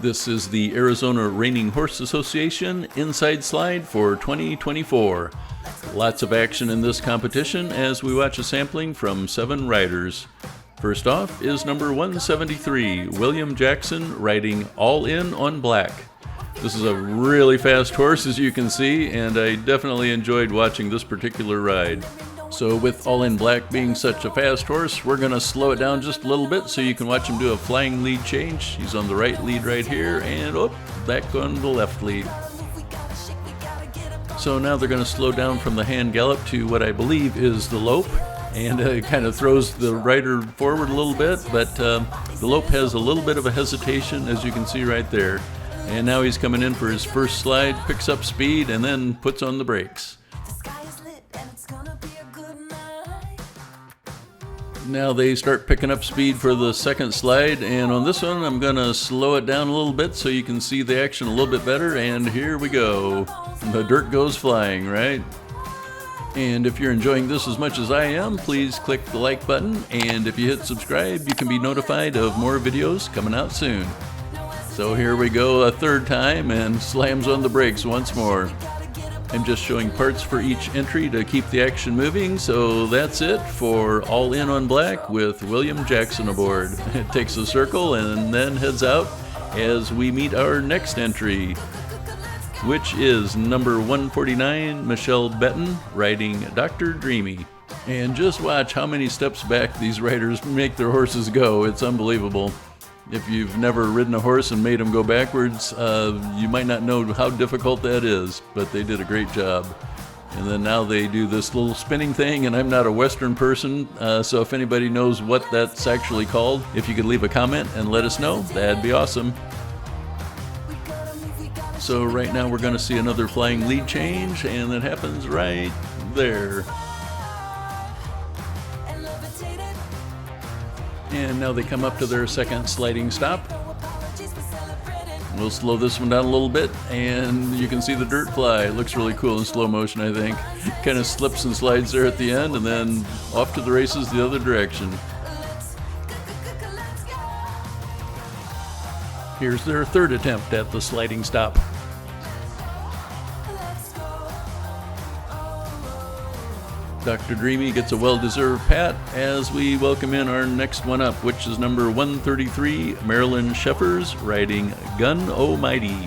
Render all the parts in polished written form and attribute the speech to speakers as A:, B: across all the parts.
A: This is the Arizona Reining Horse Association Inside Slide for 2024. Lots of action in this competition as we watch a sampling from 7 riders. First off is number 173, William Jackson, riding Allin on black. This is a really fast horse, as you can see, and I definitely enjoyed watching this particular ride. So with Allin black being such a fast horse, we're going to slow it down just a little bit so you can watch him do a flying lead change. He's on the right lead right here, and back on the left lead. So now they're going to slow down from the hand gallop to what I believe is the lope, and it kind of throws the rider forward a little bit, but the lope has a little bit of a hesitation, as you can see right there. And now he's coming in for his first slide, picks up speed, and then puts on the brakes. Now they start picking up speed for the second slide, and on this one I'm going to slow it down a little bit so you can see the action a little bit better, and here we go. The dirt goes flying, right? And if you're enjoying this as much as I am, please click the like button, and if you hit subscribe, you can be notified of more videos coming out soon. So here we go a third time, and slams on the brakes once more. I'm just showing parts for each entry to keep the action moving, so that's it for Allin on black with William Jackson aboard. It takes a circle and then heads out as we meet our next entry, which is number 149, Michelle Benton, riding Dr. Dreamy. And just watch how many steps back these riders make their horses go. It's unbelievable. If you've never ridden a horse and made them go backwards, you might not know how difficult that is, but they did a great job. And then now they do this little spinning thing, and I'm not a Western person, so if anybody knows what that's actually called, if you could leave a comment and let us know, that'd be awesome. So right now we're going to see another flying lead change, and that happens right there. And now they come up to their second sliding stop. We'll slow this one down a little bit, and you can see the dirt fly. It looks really cool in slow motion, I think. Kind of slips and slides there at the end, and then off to the races the other direction. Here's their third attempt at the sliding stop. Dr. Dreamy gets a well-deserved pat as we welcome in our next one up, which is number 133, Marilyn Sheffers, riding Gun Almighty.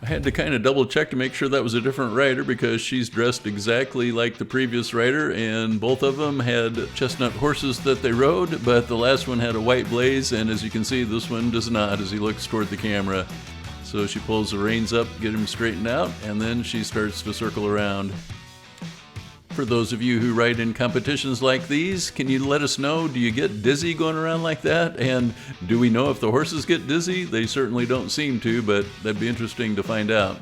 A: I had to kind of double check to make sure that was a different rider because she's dressed exactly like the previous rider, and both of them had chestnut horses that they rode, but the last one had a white blaze, and as you can see, this one does not as he looks toward the camera. So she pulls the reins up, get him straightened out, and then she starts to circle around. For those of you who ride in competitions like these, can you let us know, do you get dizzy going around like that? And do we know if the horses get dizzy? They certainly don't seem to, but that'd be interesting to find out.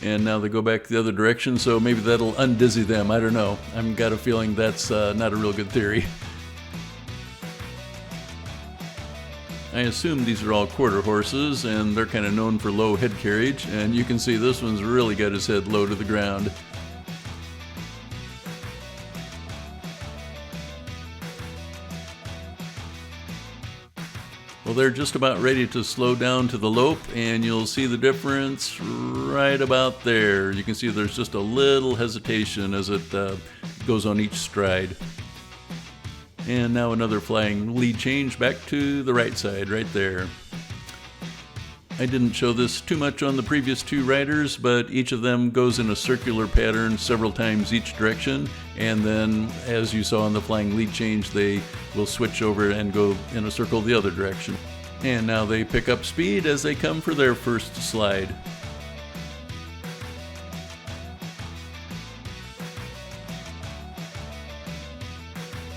A: And now they go back the other direction, so maybe that'll undizzy them. I don't know. I've got a feeling that's not a real good theory. I assume these are all quarter horses, and they're kind of known for low head carriage, and you can see this one's really got his head low to the ground. Well, they're just about ready to slow down to the lope, and you'll see the difference right about there. You can see there's just a little hesitation as it goes on each stride. And now another flying lead change back to the right side, right there. I didn't show this too much on the previous 2 riders, but each of them goes in a circular pattern several times each direction, and then, as you saw in the flying lead change, they will switch over and go in a circle the other direction. And now they pick up speed as they come for their first slide.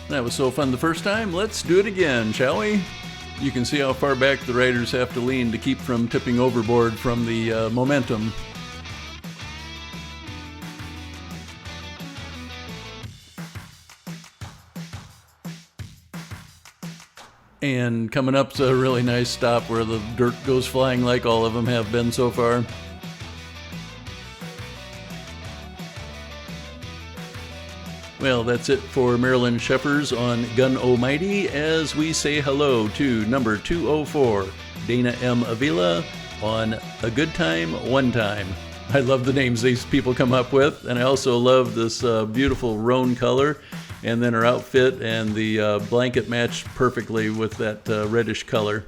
A: That was so fun the first time. Let's do it again, shall we? You can see how far back the riders have to lean to keep from tipping overboard from the momentum. And coming up's a really nice stop where the dirt goes flying like all of them have been so far. Well, that's it for Marilyn Sheffers on Gun Almighty as we say hello to number 204, Dana M. Avila on A Good Time, One Time. I love the names these people come up with, and I also love this beautiful roan color, and then her outfit and the blanket matched perfectly with that reddish color.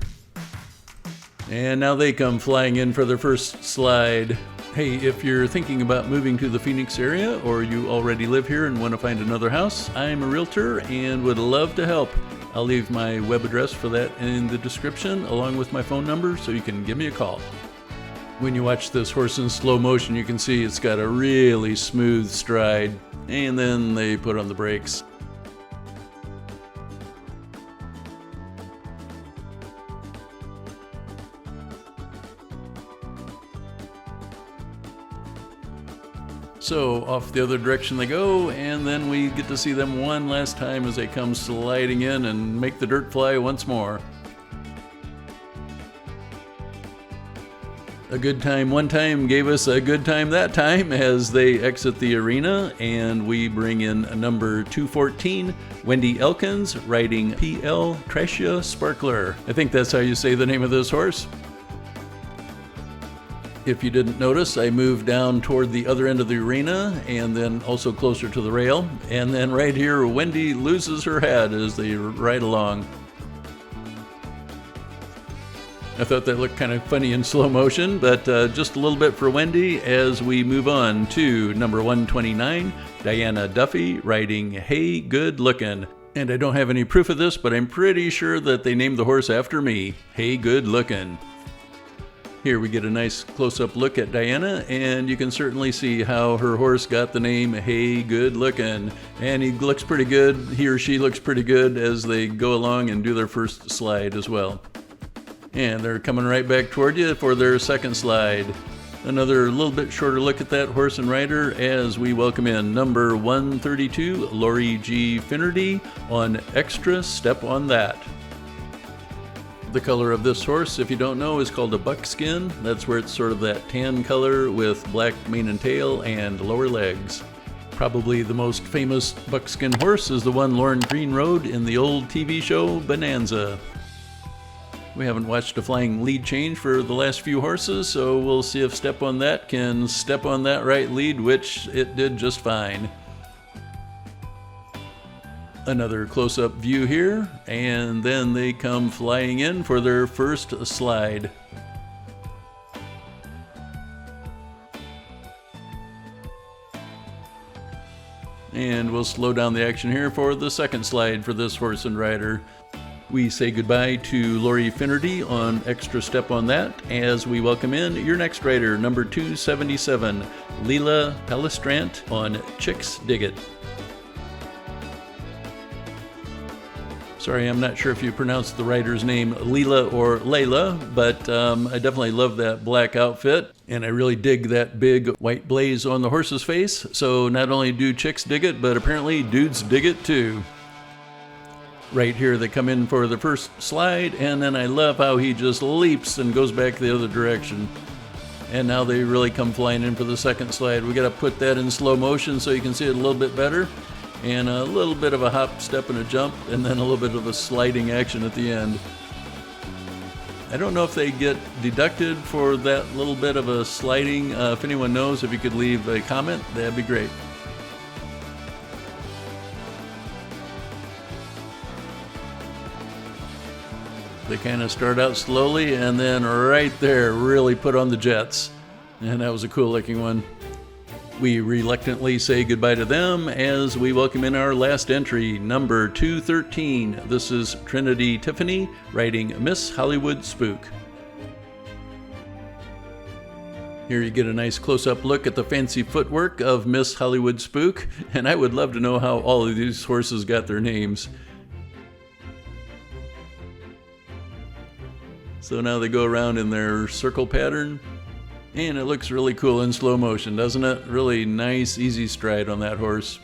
A: And now they come flying in for their first slide. Hey, if you're thinking about moving to the Phoenix area, or you already live here and want to find another house, I'm a realtor and would love to help. I'll leave my web address for that in the description, along with my phone number, so you can give me a call. When you watch this horse in slow motion, you can see it's got a really smooth stride, and then they put on the brakes. So off the other direction they go, and then we get to see them one last time as they come sliding in and make the dirt fly once more. A Good Time One Time gave us a good time that time as they exit the arena, and we bring in number 214, Wendy Elkins, riding PL Tracia Sparkler. I think that's how you say the name of this horse. If you didn't notice, I moved down toward the other end of the arena and then also closer to the rail. And then right here, Wendy loses her head as they ride along. I thought that looked kind of funny in slow motion, but just a little bit for Wendy as we move on to number 129, Diana Duffy, riding Hey Good Lookin'. And I don't have any proof of this, but I'm pretty sure that they named the horse after me, Hey Good Lookin'. Here we get a nice close-up look at Diana, and you can certainly see how her horse got the name Hey Good Lookin'. And he looks pretty good, he or she looks pretty good as they go along and do their first slide as well. And they're coming right back toward you for their second slide. Another little bit shorter look at that horse and rider as we welcome in number 132, Lori G. Finnerty on Extra Step on That. The color of this horse, if you don't know, is called a buckskin. That's where it's sort of that tan color with black mane and tail and lower legs. Probably the most famous buckskin horse is the one Lauren Green rode in the old TV show Bonanza. We haven't watched a flying lead change for the last few horses, so we'll see if Step on That can step on that right lead, which it did just fine. Another close-up view here, and then they come flying in for their first slide. And we'll slow down the action here for the second slide for this horse and rider. We say goodbye to Lori Finnerty on Extra Step on That as we welcome in your next rider, number 277, Leela Pelant on Chicks Dig It. Sorry, I'm not sure if you pronounce the rider's name Leela or Layla, but I definitely love that black outfit, and I really dig that big white blaze on the horse's face. So not only do chicks dig it, but apparently dudes dig it too. Right here they come in for the first slide, and then I love how he just leaps and goes back the other direction. And now they really come flying in for the second slide. We got to put that in slow motion so you can see it a little bit better. And a little bit of a hop, step, and a jump, and then a little bit of a sliding action at the end. I don't know if they get deducted for that little bit of a sliding. If anyone knows, if you could leave a comment, that'd be great. They kind of start out slowly and then right there really put on the jets. And that was a cool looking one. We reluctantly say goodbye to them as we welcome in our last entry, number 213. This is Trinity Tiffany riding Miss Hollywood Spook. Here you get a nice close-up look at the fancy footwork of Miss Hollywood Spook, and I would love to know how all of these horses got their names. So now they go around in their circle pattern, and it looks really cool in slow motion, doesn't it? Really nice, easy stride on that horse.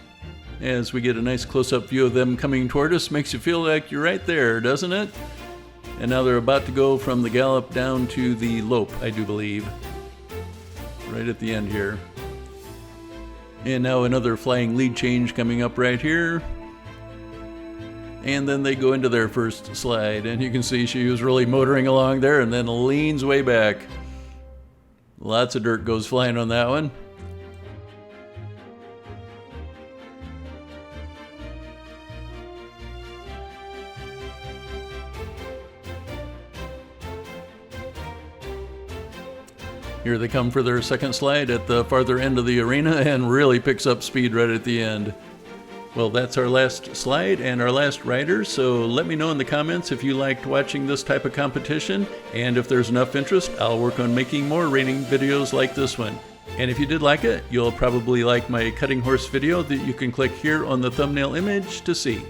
A: As we get a nice close-up view of them coming toward us, makes you feel like you're right there, doesn't it? And now they're about to go from the gallop down to the lope, I do believe. Right at the end here. And now another flying lead change coming up right here. And then they go into their first slide, and you can see she was really motoring along there and then leans way back. Lots of dirt goes flying on that one. Here they come for their second slide at the farther end of the arena and really picks up speed right at the end. Well, that's our last slide and our last rider, so let me know in the comments if you liked watching this type of competition, and if there's enough interest, I'll work on making more reining videos like this one. And if you did like it, you'll probably like my cutting horse video that you can click here on the thumbnail image to see.